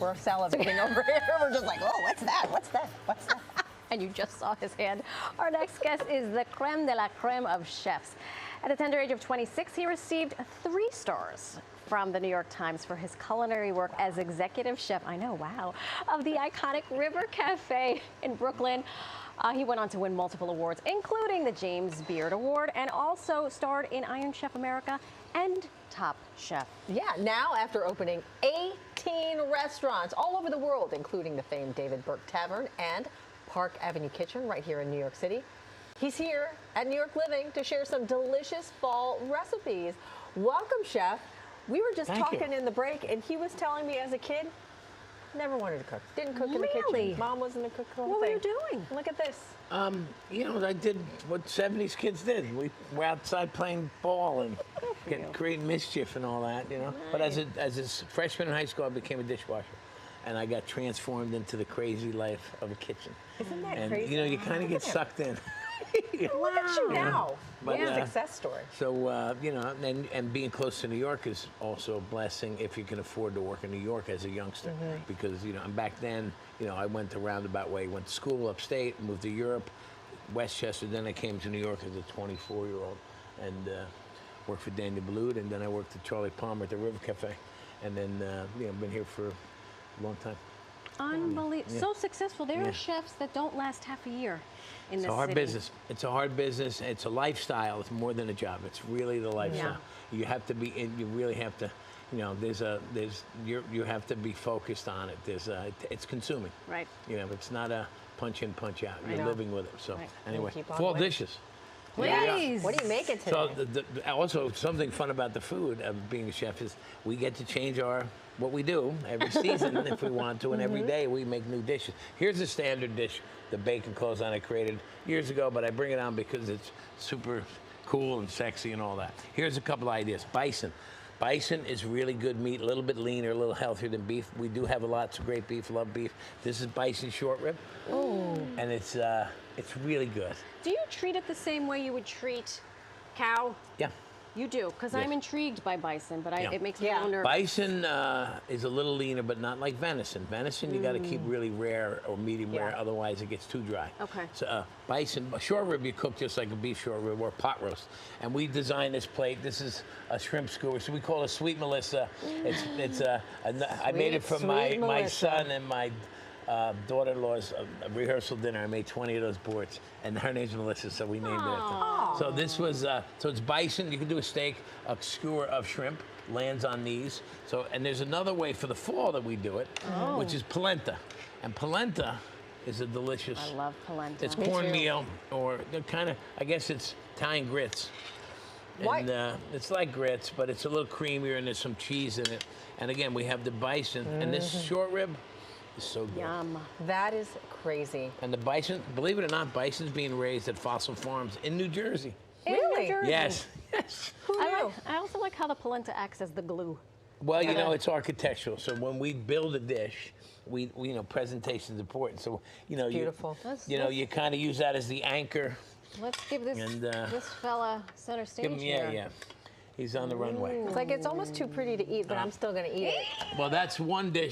We're salivating over here. We're just like, oh, what's that? What's that? What's that? And you just saw his hand. Our next guest is the creme de la creme of chefs. At the tender age of 26, he received 3 stars from the New York Times for his culinary work as executive chef, I know, wow, of the iconic River Cafe in Brooklyn. He went on to win multiple awards, including the James Beard Award, and also starred in Iron Chef America and Top Chef. Yeah, now after opening 18 restaurants all over the world, including the famed David Burke Tavern and Park Avenue Kitchen right here in New York City, he's here at New York Living to share some delicious fall recipes. Welcome, Chef. We were just talking in the break, and he was telling me as a kid, never wanted to cook. Didn't cook in the kitchen. Mom wasn't a cook. What were you doing? Look at this. You know, I did what 70s kids did. We were outside playing ball and creating mischief and all that, you know. Nice. But as a freshman in high school, I became a dishwasher. And I got transformed into the crazy life of a kitchen. Isn't that and, crazy? You know, you kind of get sucked in. Look at you now. But, success story. So, you know, and being close to New York is also a blessing if you can afford to work in New York as a youngster. Because, you know, and back then, you know, I went the roundabout way. Went to school upstate, moved to Europe, Westchester. Then I came to New York as a 24-year-old and worked for Daniel Boulud. And then I worked at Charlie Palmer at the River Cafe. And then, you know, been here for a long time. Unbelievable. So successful. There are chefs that don't last half a year in this city. It's a hard business. It's a hard business. It's a lifestyle. It's more than a job. It's really the lifestyle. You have to be in, you really have to, you know, you have to be focused on it. It's consuming. Right. You know, it's not a punch in, punch out. You're living with it. So anyway, fall dishes. Please. What are you making today? So also something fun about the food of being a chef is we get to change what we do every season if we want to, and every day we make new dishes. Here's a standard dish, the bacon clothesline I created years ago, but I bring it on because it's super cool and sexy and all that. Here's a couple ideas. Bison. Bison is really good meat, a little bit leaner, a little healthier than beef. We do have lots of great beef, love beef. This is bison short rib, and it's really good. Do you treat it the same way you would treat cow? Yeah. You do, because I'm intrigued by bison, but it makes me a little nervous. Bison is a little leaner, but not like venison. Venison, you got to keep really rare or medium rare, otherwise it gets too dry. Okay. So bison, short rib, you cook just like a beef short rib or pot roast. And we designed this plate. This is a shrimp skewer, so we call it Sweet Melissa. I made it for my son and my daughter-in-law's rehearsal dinner. I made 20 of those boards, and her name's Melissa, so we named it after her. So this was, so it's bison. You can do a steak, a skewer of shrimp, lands on these. So, and there's another way for the fall that we do it, which is polenta. And polenta is a delicious. I love polenta. It's cornmeal, or kind of, I guess it's Italian grits. And it's like grits, but it's a little creamier, and there's some cheese in it. And again, we have the bison, and this short rib. So good. Yum. That is crazy. And the bison, believe it or not, bison's being raised at Fossil Farms in New Jersey. Really? New Jersey. Yes. Yes. Who knew? I also like how the polenta acts as the glue. Well, you know, it's architectural. So when we build a dish, we you know, presentation's important. So, you know, beautiful. You kind of use that as the anchor. Let's give this this fella center stage here. Yeah. He's on the runway. It's like it's almost too pretty to eat, but I'm still going to eat it. Well, that's one dish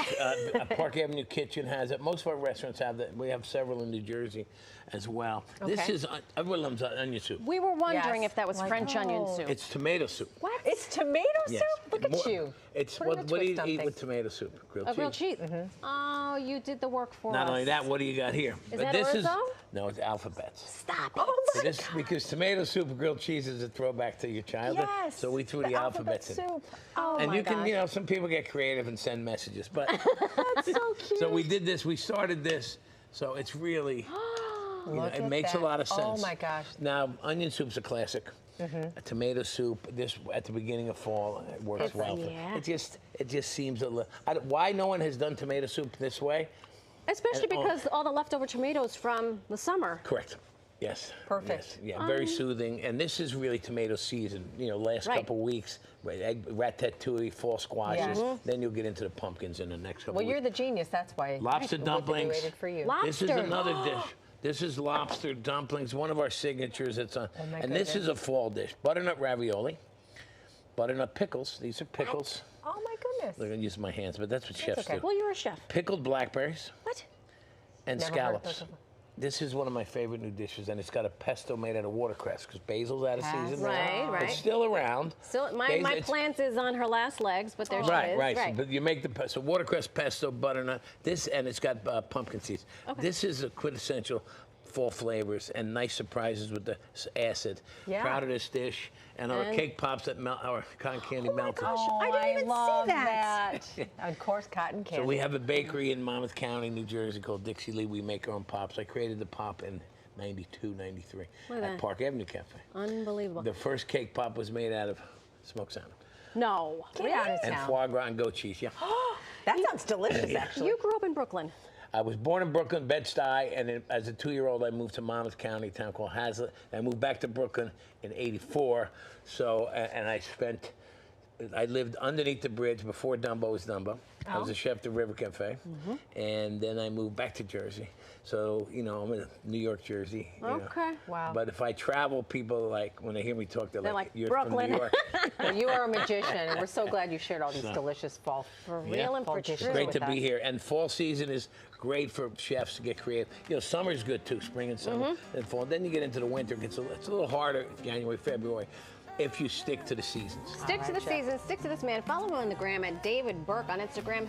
Park Avenue Kitchen has it. Most of our restaurants have that. We have several in New Jersey as well. Okay. This is, everyone loves onion soup. We were wondering if that was French onion soup. It's tomato soup. What? It's tomato soup? Look at you. It's what do you eat with tomato soup? Grilled cheese. Oh, you did the work for us. Not only that, what do you got here? Is that orzo? No, it's alphabets. Stop it. Oh my God. Because tomato soup and grilled cheese is a throwback to your childhood. Yes. So we threw the alphabets in. Soup. And you can, you know, some people get creative and send messages, but that's so cute. So we did this. We started this. So it's really, you know, it makes a lot of sense. Oh my gosh. Now, onion soup's a classic. A tomato soup. This at the beginning of fall, it works well. It just seems a little. Why no one has done tomato soup this way? Especially because all the leftover tomatoes from the summer. Correct. Yes. Perfect. Yes. Yeah, very soothing. And this is really tomato season. You know, last couple weeks, ratatouille, fall squashes. Then you'll get into the pumpkins in the next couple weeks. Well, you're the genius. That's why. Lobster dumplings. We waited for you. Lobster. This is another dish. This is lobster dumplings, one of our signatures. It's on, and this is a fall dish. Butternut ravioli, butternut pickles. These are pickles. Oh my goodness. this? I'm gonna use my hands, but that's what chefs okay. do. Well, you're a chef. Pickled blackberries What? and Never heard of scallops. those. This is one of my favorite new dishes, and it's got a pesto made out of watercress because basil's out of season. Right, right. It's still around. Still, my It's- plant is on her last legs, but there she Right, is. right. So, but you make the so watercress, pesto, butternut. This and it's got pumpkin seeds. Okay. This is a quintessential fall flavors and nice surprises with the acid. Yeah. Proud of this dish and our cake pops that melt, our cotton candy melted. gosh. I didn't even see love that. Of course, cotton candy. So we have a bakery in Monmouth County, New Jersey called Dixie Lee. We make our own pops. I created the pop in 92, 93 Look at at that. Park Avenue Cafe. Unbelievable. The first cake pop was made out of smoked salmon No. Get out of and town. foie gras and goat cheese. Yeah. That sounds delicious, actually. You grew up in Brooklyn. I was born in Brooklyn, Bed-Stuy, and then as a 2-year-old, I moved to Monmouth County, a town called Hazlet. I moved back to Brooklyn in '84. So, and I lived underneath the bridge before Dumbo was Dumbo. I was a chef at the River Cafe, and then I moved back to Jersey. So, you know, I'm in New York, Jersey. You know. Okay. Wow. But if I travel, people like when they hear me talk, they're like, "You're Brooklyn." from New York." Well, you are a magician, and we're so glad you shared all these delicious fall. For real and fall for dishes true. Great with to us. be here. And fall season is great for chefs to get creative. You know, summer's good too, spring and summer and fall. Then you get into the winter. It's a little harder, January, February, if you stick to the seasons. Stick to the season, stick to this man. Follow him on the gram at David Burke on Instagram.